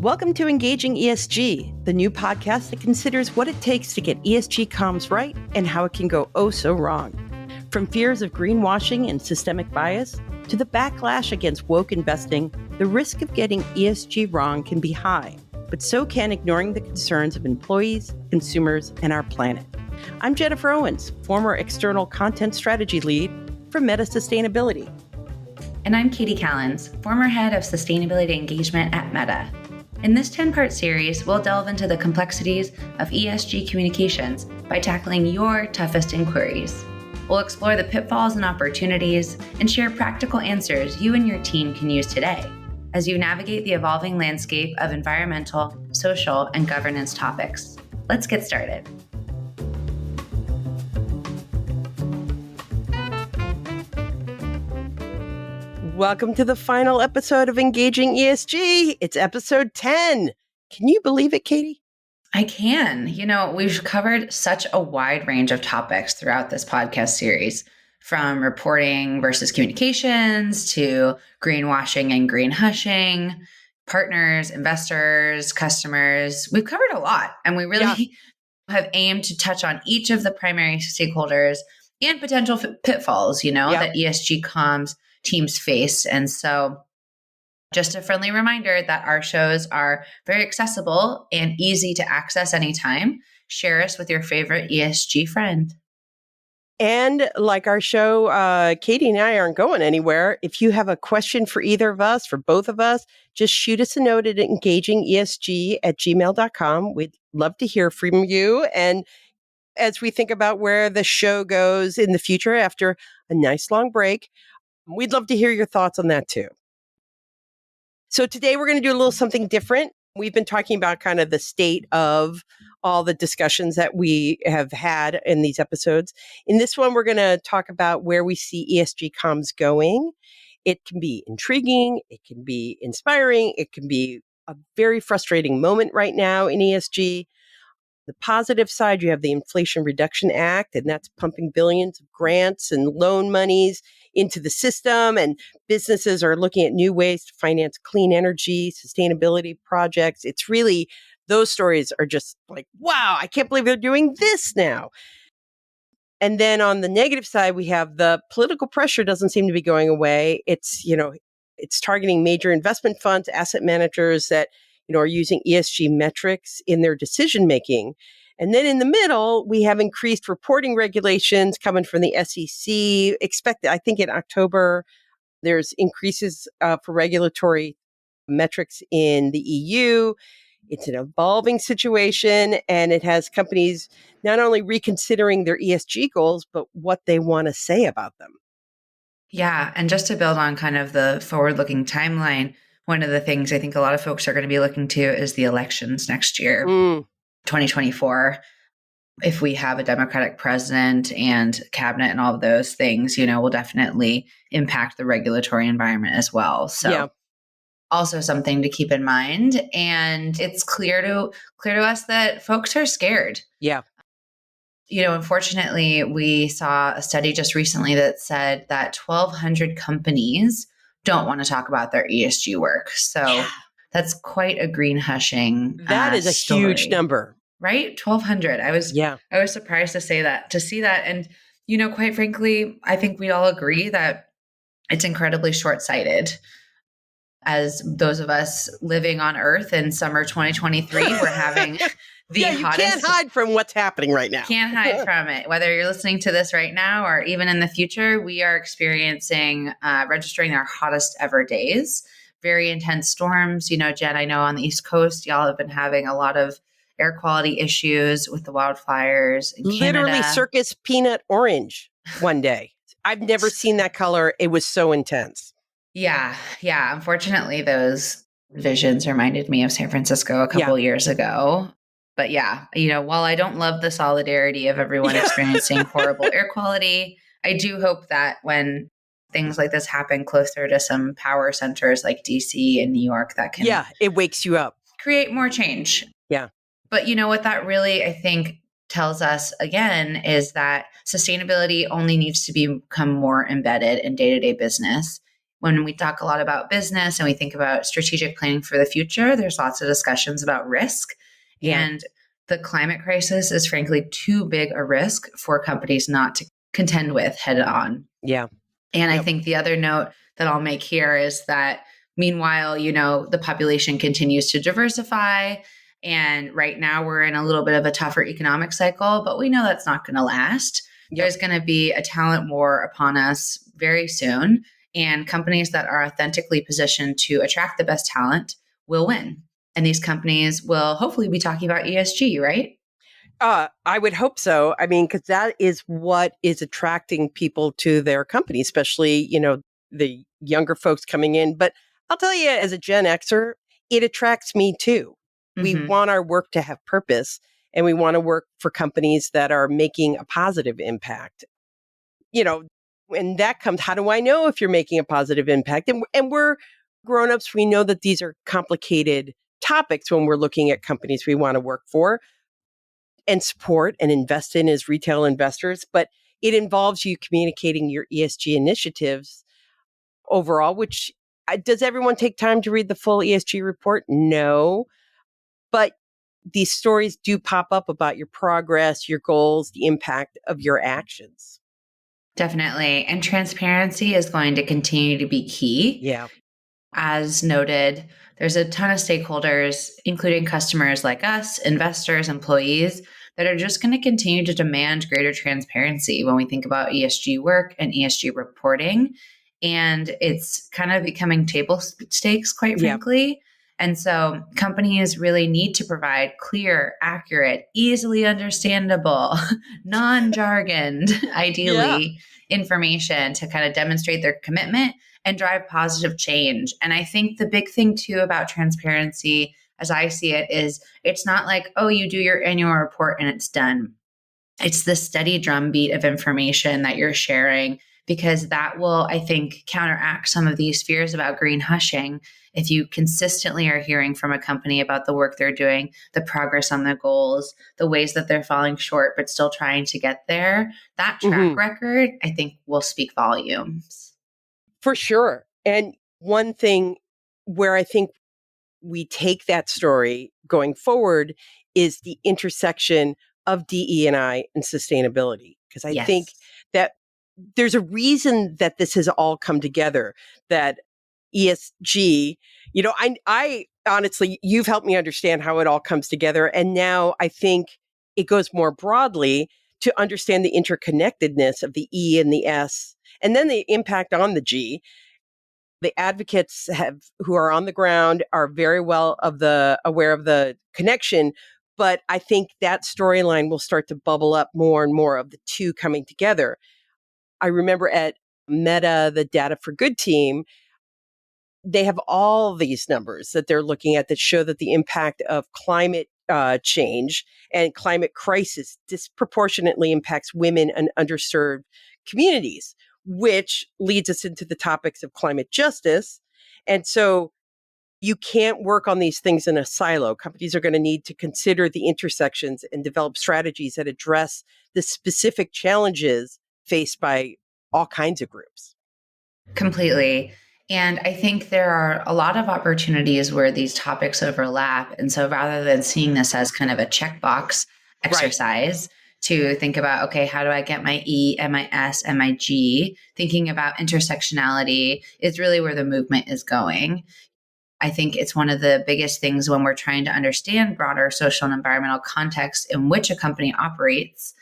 Welcome to Engaging ESG, the new podcast that considers what it takes to get ESG comms right and how it can go oh so wrong. From fears of greenwashing and systemic bias to the backlash against woke investing, the risk of getting ESG wrong can be high, but so can ignoring the concerns of employees, consumers, and our planet. I'm Jennifer Owens, former external content strategy lead for Meta Sustainability. And I'm Katie Callens, former head of sustainability engagement at Meta. In this 10-part series, we'll delve into the complexities of ESG communications by tackling your toughest inquiries. We'll explore the pitfalls and opportunities and share practical answers you and your team can use today as you navigate the evolving landscape of environmental, social, and governance topics. Let's get started. Welcome to the final episode of Engaging ESG. It's episode 10. Can you believe it, Katie? I can. We've covered such a wide range of topics throughout this podcast series, from reporting versus communications to greenwashing and green hushing, partners, investors, customers. We've covered a lot, and we really have aimed to touch on each of the primary stakeholders and potential pitfalls, that ESG comms teams face. And so just a friendly reminder that our shows are very accessible and easy to access anytime. Share us with your favorite ESG friend. And like our show, Katie and I aren't going anywhere. If you have a question for either of us, for both of us, just shoot us a note at engagingesg@gmail.com. We'd love to hear from you. And as we think about where the show goes in the future after a nice long break, we'd love to hear your thoughts on that too. So today we're going to do a little something different. We've been talking about kind of the state of all the discussions that we have had in these episodes. In this one, we're going to talk about where we see ESG comms going. It can be intriguing. It can be inspiring. It can be a very frustrating moment right now in ESG. The positive side, you have the Inflation Reduction Act, and that's pumping billions of grants and loan monies into the system, and businesses are looking at new ways to finance clean energy, sustainability projects. It's really, those stories are just like, wow, I can't believe they're doing this now. And then on the negative side, we have the political pressure doesn't seem to be going away. It's targeting major investment funds, asset managers that are using ESG metrics in their decision making. And then in the middle, we have increased reporting regulations coming from the SEC. I think in October, there's increases for regulatory metrics in the EU. It's an evolving situation, and it has companies not only reconsidering their ESG goals, but what they want to say about them. Yeah. And just to build on kind of the forward-looking timeline, one of the things I think a lot of folks are going to be looking to is the elections next year. 2024, if we have a Democratic president and cabinet and all of those things, will definitely impact the regulatory environment as well. So also something to keep in mind. And it's clear to us that folks are scared. Yeah. Unfortunately, we saw a study just recently that said that 1,200 companies don't want to talk about their ESG work. So that's quite a green hushing. That is a story. Huge number, right? 1,200. I was surprised to see that. And, quite frankly, I think we all agree that it's incredibly short-sighted. As those of us living on Earth in summer 2023, we're having the hottest. You can't hide from what's happening right now. Can't hide from it. Whether you're listening to this right now or even in the future, we are experiencing, registering our hottest ever days. Very intense storms. Jen, I know on the East Coast, y'all have been having a lot of air quality issues with the wildfires in Canada. Literally circus peanut orange one day. I've never seen that color. It was so intense. Yeah. Unfortunately, those visions reminded me of San Francisco a couple years ago. But while I don't love the solidarity of everyone experiencing horrible air quality, I do hope that when things like this happen closer to some power centers like DC and New York, that can it wakes you up, create more change. Yeah. But what that really, I think, tells us again is that sustainability only needs to become more embedded in day-to-day business. when we talk a lot about business and we think about strategic planning for the future, there's lots of discussions about risk. Yeah. And the climate crisis is frankly too big a risk for companies not to contend with head on. Yeah. And I Yep. think the other note that I'll make here is that meanwhile, the population continues to diversify. And right now we're in a little bit of a tougher economic cycle, but we know that's not going to last. Yep. There's going to be a talent war upon us very soon. And companies that are authentically positioned to attract the best talent will win. And these companies will hopefully be talking about ESG, right? I would hope so. I mean, because that is what is attracting people to their company, especially, the younger folks coming in. But I'll tell you, as a Gen Xer, it attracts me too. We want our work to have purpose, and we want to work for companies that are making a positive impact. When that comes, how do I know if you're making a positive impact? And we're grown-ups. We know that these are complicated topics when we're looking at companies we want to work for and support and invest in as retail investors, but it involves you communicating your ESG initiatives overall, which does everyone take time to read the full ESG report? No, but these stories do pop up about your progress, your goals, the impact of your actions. Definitely. And transparency is going to continue to be key. Yeah. As noted, there's a ton of stakeholders, including customers like us, investors, employees, that are just going to continue to demand greater transparency when we think about ESG work and ESG reporting. And it's kind of becoming table stakes, quite frankly. And so companies really need to provide clear, accurate, easily understandable, non-jargoned, ideally, information to kind of demonstrate their commitment and drive positive change. And I think the big thing too about transparency, as I see it, is it's not like, oh, you do your annual report and it's done. It's the steady drumbeat of information that you're sharing, because that will, I think, counteract some of these fears about green hushing. If you consistently are hearing from a company about the work they're doing, the progress on their goals, the ways that they're falling short, but still trying to get there, that track record, I think, will speak volumes. For sure. And one thing where I think we take that story going forward is the intersection of DE&I and sustainability. Because I think that there's a reason that this has all come together, that ESG, I honestly, you've helped me understand how it all comes together. And now I think it goes more broadly to understand the interconnectedness of the E and the S, and then the impact on the G. The advocates who are on the ground are very well aware of the connection, but I think that storyline will start to bubble up more and more of the two coming together. I remember at Meta, the Data for Good team, they have all these numbers that they're looking at that show that the impact of climate change and climate crisis disproportionately impacts women and underserved communities, which leads us into the topics of climate justice. And so you can't work on these things in a silo. Companies are going to need to consider the intersections and develop strategies that address the specific challenges faced by all kinds of groups. Completely. And I think there are a lot of opportunities where these topics overlap. And so rather than seeing this as kind of a checkbox exercise to think about, okay, how do I get my E and my S and my G? Thinking about intersectionality is really where the movement is going. I think it's one of the biggest things when we're trying to understand broader social and environmental context in which a company operates,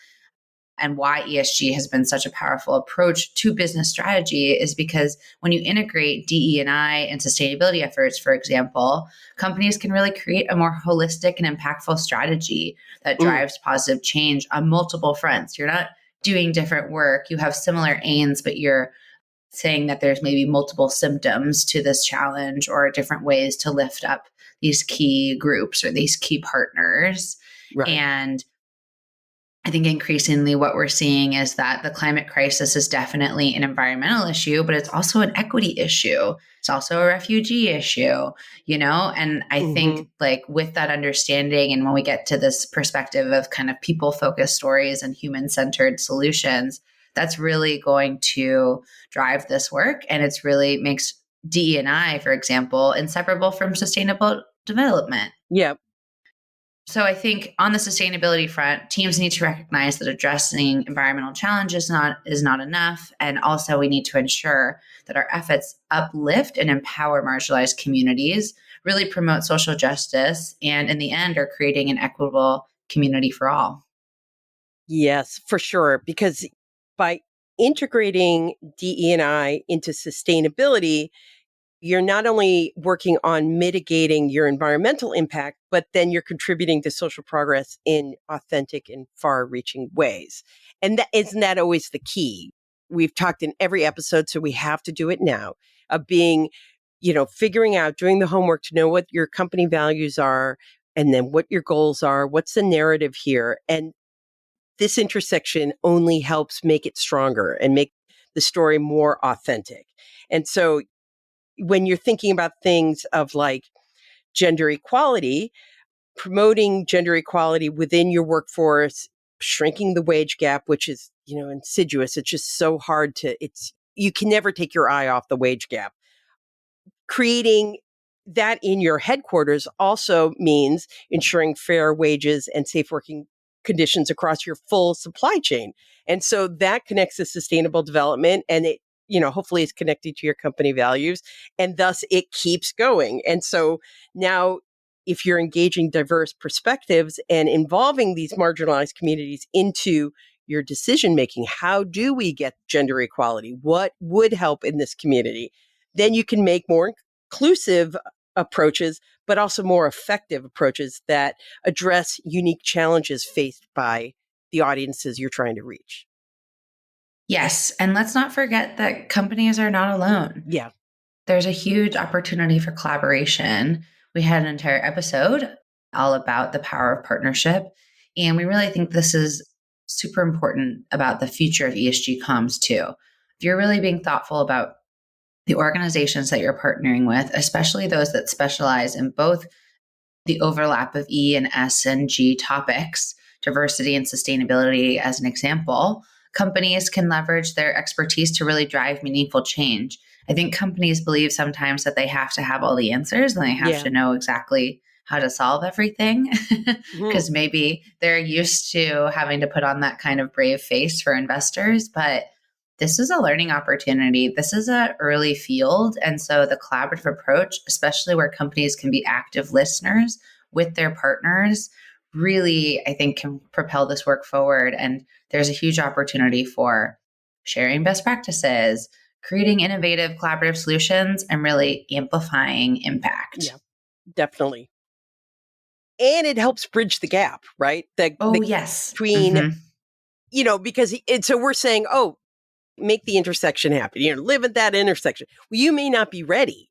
and why ESG has been such a powerful approach to business strategy is because when you integrate DE&I and sustainability efforts, for example, companies can really create a more holistic and impactful strategy that drives positive change on multiple fronts. You're not doing different work. You have similar aims, but you're saying that there's maybe multiple symptoms to this challenge or different ways to lift up these key groups or these key partners. And I think increasingly what we're seeing is that the climate crisis is definitely an environmental issue, but it's also an equity issue. It's also a refugee issue, and I think like with that understanding, and when we get to this perspective of kind of people-focused stories and human-centered solutions, that's really going to drive this work. And it's really makes DE&I, for example, inseparable from sustainable development. Yeah. So I think on the sustainability front, teams need to recognize that addressing environmental challenges is not enough. And also we need to ensure that our efforts uplift and empower marginalized communities, really promote social justice, and in the end are creating an equitable community for all. Yes, for sure. Because by integrating DE&I into sustainability, you're not only working on mitigating your environmental impact, but then you're contributing to social progress in authentic and far reaching ways. And that isn't that always the key? We've talked in every episode, so we have to do it now, of being, figuring out, doing the homework to know what your company values are and then what your goals are, what's the narrative here. And this intersection only helps make it stronger and make the story more authentic. And so when you're thinking about things of like gender equality, promoting gender equality within your workforce, shrinking the wage gap, which is, insidious. It's just so hard you can never take your eye off the wage gap. Creating that in your headquarters also means ensuring fair wages and safe working conditions across your full supply chain. And so that connects to sustainable development, and it, hopefully is connected to your company values, and thus it keeps going. And so now if you're engaging diverse perspectives and involving these marginalized communities into your decision making, how do we get gender equality? What would help in this community? Then you can make more inclusive approaches, but also more effective approaches that address unique challenges faced by the audiences you're trying to reach. Yes. And let's not forget that companies are not alone. Yeah. There's a huge opportunity for collaboration. We had an entire episode all about the power of partnership. And we really think this is super important about the future of ESG comms too. If you're really being thoughtful about the organizations that you're partnering with, especially those that specialize in both the overlap of E and S and G topics, diversity and sustainability as an example, companies can leverage their expertise to really drive meaningful change. I think companies believe sometimes that they have to have all the answers and they have to know exactly how to solve everything because maybe they're used to having to put on that kind of brave face for investors. But this is a learning opportunity. This is an early field. And so the collaborative approach, especially where companies can be active listeners with their partners, really, I think, can propel this work forward. And there's a huge opportunity for sharing best practices, creating innovative collaborative solutions, and really amplifying impact. Yeah, definitely. And it helps bridge the gap, right? Yes. Between, because so we're saying, make the intersection happen. Live at that intersection. Well, you may not be ready.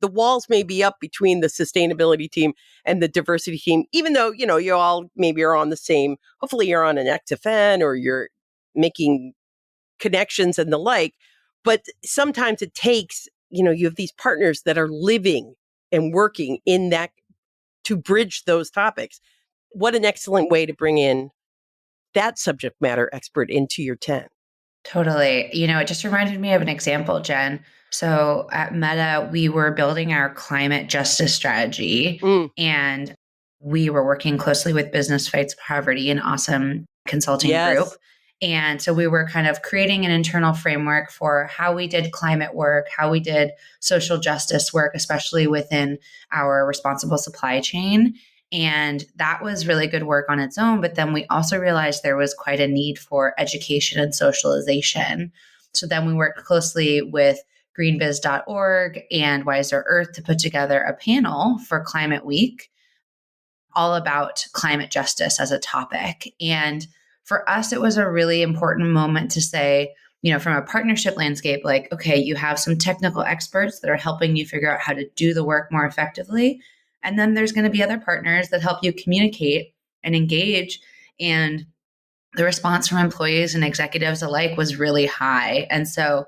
The walls may be up between the sustainability team and the diversity team, even though, you all maybe are on the same, hopefully you're on an XFN or you're making connections and the like. But sometimes it takes, you have these partners that are living and working in that to bridge those topics. What an excellent way to bring in that subject matter expert into your tent. Totally. It just reminded me of an example, Jen. So at Meta, we were building our climate justice strategy and we were working closely with Business Fights Poverty, an awesome consulting group. And so we were kind of creating an internal framework for how we did climate work, how we did social justice work, especially within our responsible supply chain. And that was really good work on its own. But then we also realized there was quite a need for education and socialization. So then we worked closely with greenbiz.org and Wiser Earth to put together a panel for Climate Week all about climate justice as a topic. And for us, it was a really important moment to say, from a partnership landscape, like, okay, you have some technical experts that are helping you figure out how to do the work more effectively. And then there's going to be other partners that help you communicate and engage. And the response from employees and executives alike was really high. And so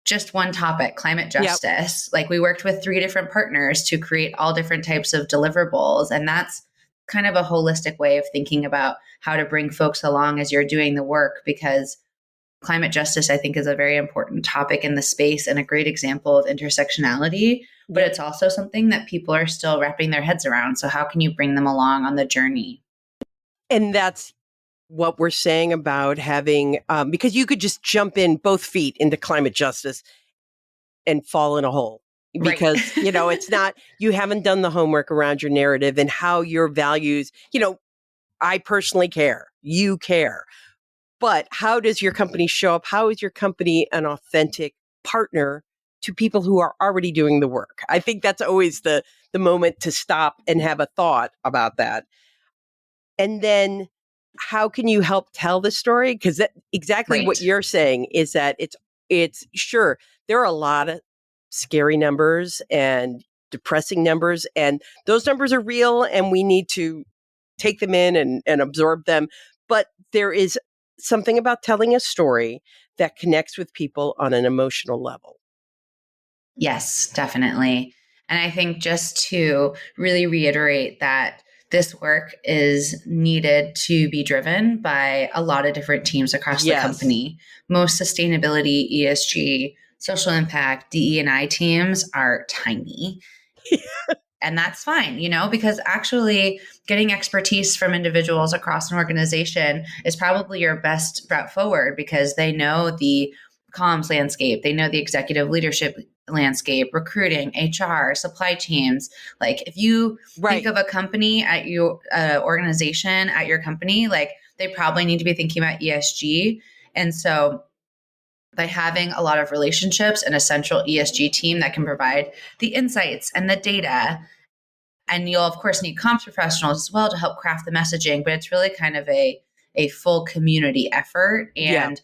just one topic, climate justice, like we worked with 3 different partners to create all different types of deliverables. And that's kind of a holistic way of thinking about how to bring folks along as you're doing the work, because Climate justice, I think, is a very important topic in the space and a great example of intersectionality, but it's also something that people are still wrapping their heads around. So how can you bring them along on the journey? And that's what we're saying about having, because you could just jump in both feet into climate justice and fall in a hole Right. because, it's not, you haven't done the homework around your narrative and how your values, I personally care, you care. But how does your company show up? How is your company an authentic partner to people who are already doing the work? I think that's always the moment to stop and have a thought about that. And then how can you help tell the story? Because exactly what Right. you're saying is that it's sure there are a lot of scary numbers and depressing numbers, and those numbers are real, and we need to take them in and absorb them. But there is something about telling a story that connects with people on an emotional level. Yes, definitely. And I think just to really reiterate that this work is needed to be driven by a lot of different teams across the Yes. company. Most sustainability, ESG, social impact, DE&I teams are tiny. And that's fine, because actually getting expertise from individuals across an organization is probably your best route forward because they know the comms landscape, they know the executive leadership landscape, recruiting, HR, supply teams. Like if you think Right. of a company at your organization at your company, like they probably need to be thinking about ESG. And so by having a lot of relationships and a central ESG team that can provide the insights and the data, and you'll of course need comms professionals as well to help craft the messaging, but it's really kind of a full community effort, Yeah. and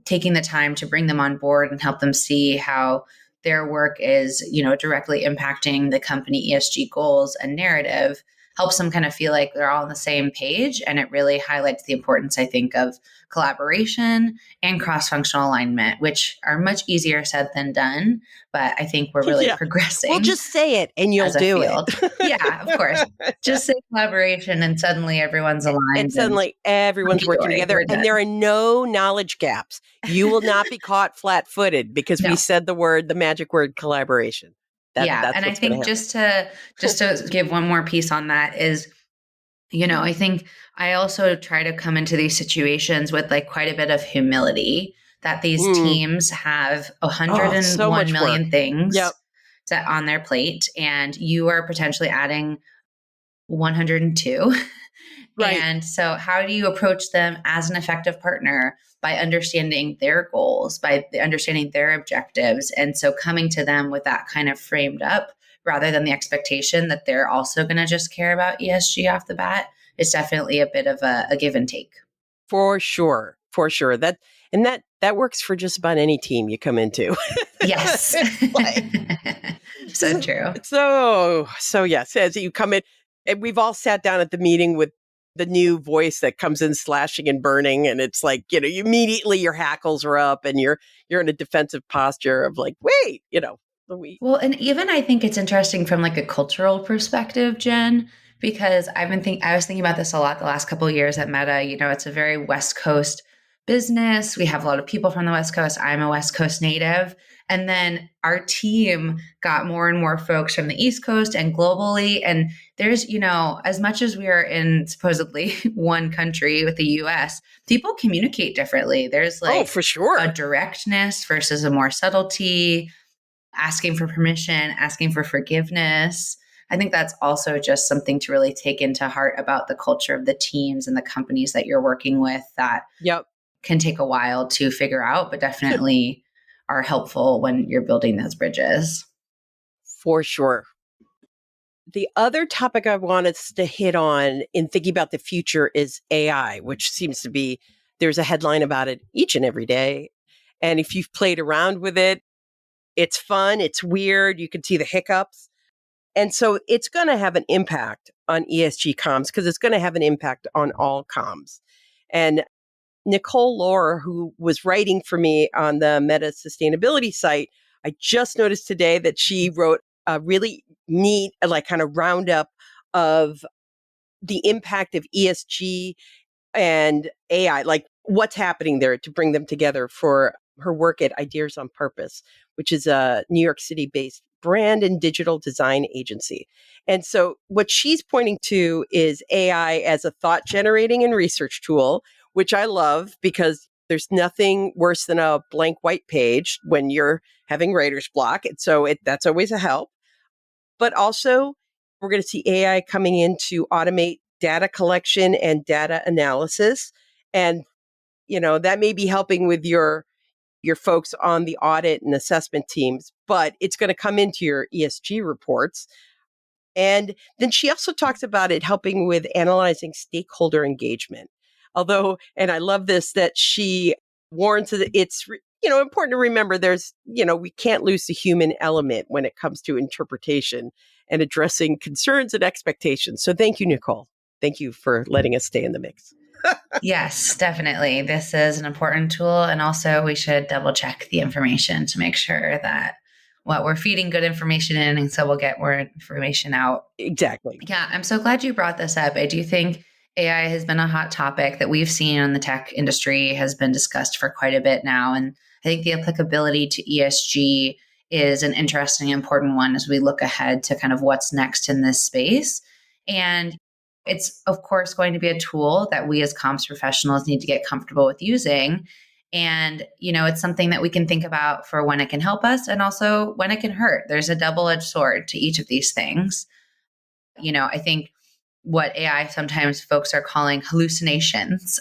taking the time to bring them on board and help them see how their work is, directly impacting the company ESG goals and narrative helps them kind of feel like they're all on the same page. And it really highlights the importance, I think, of collaboration and cross-functional alignment, which are much easier said than done. But I think we're really Yeah. Well, progressing just say it and you'll as a do it. field. Yeah, of course. Just say collaboration and suddenly everyone's And aligned and suddenly everyone's hunky working dory. together We're and done. there are no knowledge gaps. You will not be caught flat footed because we No. said the magic word collaboration. Yeah. That's And I what's going think to happen. just to give one more piece on that is, I think I also try to come into these situations with like quite a bit of humility that these Mm. teams have Oh, so 101 much work. million things Yep. set on their plate, and you are potentially adding 102. Right. And so, how do you approach them as an effective partner? By understanding their goals, by understanding their objectives. And so, coming to them with that kind of framed up rather than the expectation that they're also going to just care about ESG off the bat is definitely a bit of a give and take. For sure. For sure. That works for just about any team you come into. Yes. Like, So true. so yes, as you come in, and we've all sat down at the meeting with the new voice that comes in slashing and burning, and it's like, you immediately your hackles are up and you're in a defensive posture of like, wait, we Well, and even I think it's interesting from like a cultural perspective, Jen, because I was thinking about this a lot the last couple of years at Meta. It's a very West Coast business. We have a lot of people from the West Coast. I'm a West Coast native. And then our team got more and more folks from the East Coast and globally. And there's, as much as we are in supposedly one country with the US, people communicate differently. There's oh, like for a sure. directness versus a more subtlety, asking for permission, asking for forgiveness. I think that's also just something to really take into heart about the culture of the teams and the companies that you're working with that Yep. can take a while to figure out, but definitely are helpful when you're building those bridges. For sure. The other topic I want us to hit on in thinking about the future is AI, which seems to be, there's a headline about it each and every day. And if you've played around with it, it's fun, it's weird, you can see the hiccups. And so it's going to have an impact on ESG comms because it's going to have an impact on all comms. And Nicole Lohr, who was writing for me on the Meta Sustainability site, I just noticed today that she wrote a really neat, like kind of roundup of the impact of ESG and AI, like what's happening there to bring them together for her work at Ideas on Purpose, which is a New York City based brand and digital design agency. And so what she's pointing to is AI as a thought generating and research tool, which I love because there's nothing worse than a blank white page when you're having writer's block. And so that's always a help. But also, we're going to see AI coming in to automate data collection and data analysis. And, that may be helping with your folks on the audit and assessment teams, but it's going to come into your ESG reports. And then she also talks about it helping with analyzing stakeholder engagement. Although, and I love this, that she warns that it's, important to remember we can't lose the human element when it comes to interpretation and addressing concerns and expectations. So thank you, Nicole. Thank you for letting us stay in the mix. Yes, definitely. This is an important tool. And also we should double check the information to make sure that what we're feeding good information in. And so we'll get more information out. Exactly. Yeah. I'm so glad you brought this up. I do think AI has been a hot topic that we've seen in the tech industry, has been discussed for quite a bit now. And I think the applicability to ESG is an interesting, important one as we look ahead to kind of what's next in this space. And it's, of course, going to be a tool that we as comms professionals need to get comfortable with using. And, it's something that we can think about for when it can help us and also when it can hurt. There's a double-edged sword to each of these things. I think what AI sometimes folks are calling hallucinations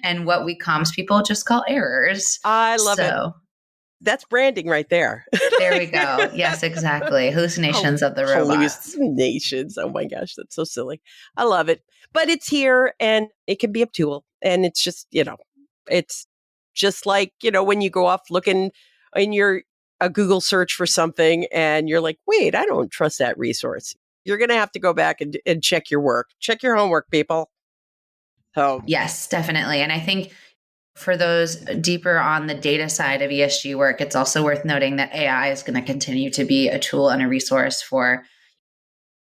and what we comms people just call errors. I love it. That's branding right there. There we go. Yes, exactly. Hallucinations of the robots. Hallucinations. Oh my gosh, that's so silly. I love it. But it's here and it can be a tool. And it's just, it's just like, when you go off looking in a Google search for something and you're like, wait, I don't trust that resource. You're going to have to go back and check your work. Check your homework, people. So yes, definitely. And I think for those deeper on the data side of ESG work, it's also worth noting that AI is going to continue to be a tool and a resource for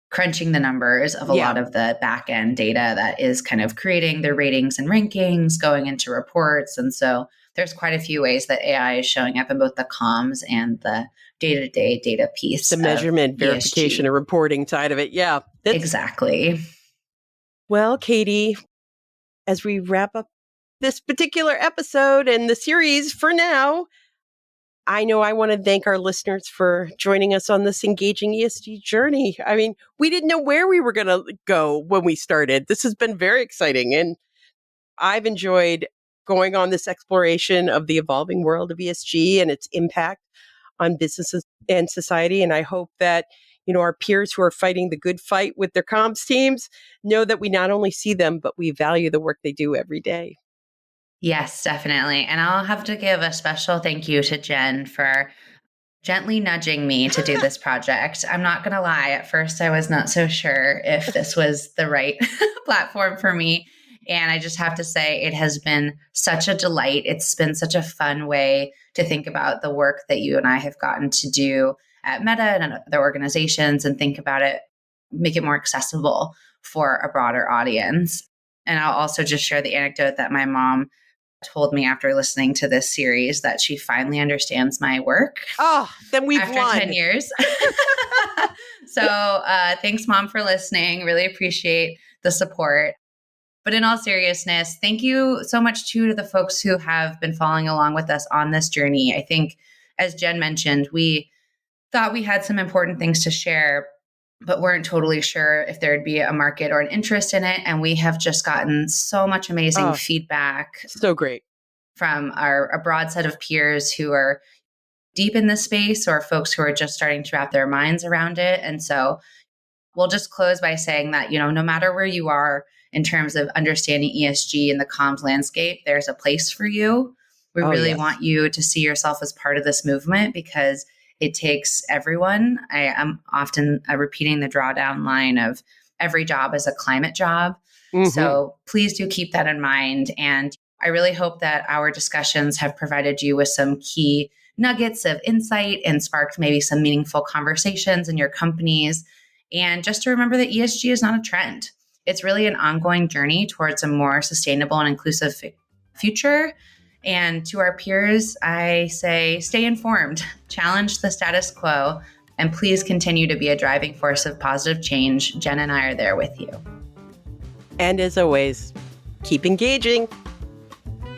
crunching the numbers of a lot of the back end data that is kind of creating the ratings and rankings, going into reports. And so there's quite a few ways that AI is showing up in both the comms and the day-to-day data piece. The measurement, verification, and reporting side of it. Yeah. Exactly. Well, Katie, as we wrap up this particular episode and the series for now, I know I want to thank our listeners for joining us on this Engaging ESG journey. I mean, we didn't know where we were going to go when we started. This has been very exciting. And I've enjoyed going on this exploration of the evolving world of ESG and its impact on businesses and society. And I hope that, our peers who are fighting the good fight with their comms teams know that we not only see them, but we value the work they do every day. Yes, definitely. And I'll have to give a special thank you to Jen for gently nudging me to do this project. I'm not going to lie. At first, I was not so sure if this was the right platform for me. And I just have to say, it has been such a delight. It's been such a fun way to think about the work that you and I have gotten to do at Meta and other organizations and think about it, make it more accessible for a broader audience. And I'll also just share the anecdote that my mom told me after listening to this series that she finally understands my work. Oh, then we've after won. 10 years. So thanks, Mom, for listening. Really appreciate the support. But in all seriousness, thank you so much too to the folks who have been following along with us on this journey. I think, as Jen mentioned, we thought we had some important things to share, but weren't totally sure if there'd be a market or an interest in it. And we have just gotten so much amazing feedback. So great. From a broad set of peers who are deep in this space or folks who are just starting to wrap their minds around it. And so we'll just close by saying that, no matter where you are in terms of understanding ESG in the comms landscape, there's a place for you. We really want you to see yourself as part of this movement because it takes everyone. I am often repeating the drawdown line of every job is a climate job. Mm-hmm. So please do keep that in mind. And I really hope that our discussions have provided you with some key nuggets of insight and sparked maybe some meaningful conversations in your companies. And just to remember that ESG is not a trend. It's really an ongoing journey towards a more sustainable and inclusive future. And to our peers, I say stay informed, challenge the status quo, and please continue to be a driving force of positive change. Jen and I are there with you. And as always, keep engaging.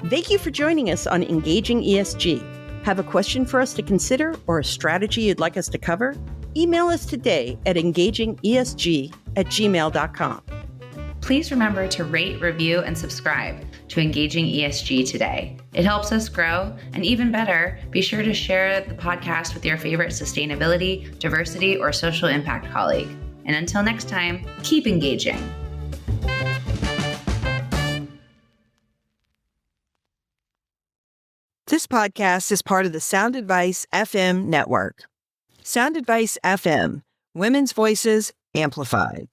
Thank you for joining us on Engaging ESG. Have a question for us to consider or a strategy you'd like us to cover? Email us today at engagingesg@gmail.com. Please remember to rate, review, and subscribe to Engaging ESG today. It helps us grow, and even better, be sure to share the podcast with your favorite sustainability, diversity, or social impact colleague. And until next time, keep engaging. This podcast is part of the Sound Advice FM network. Sound Advice FM, women's voices amplified.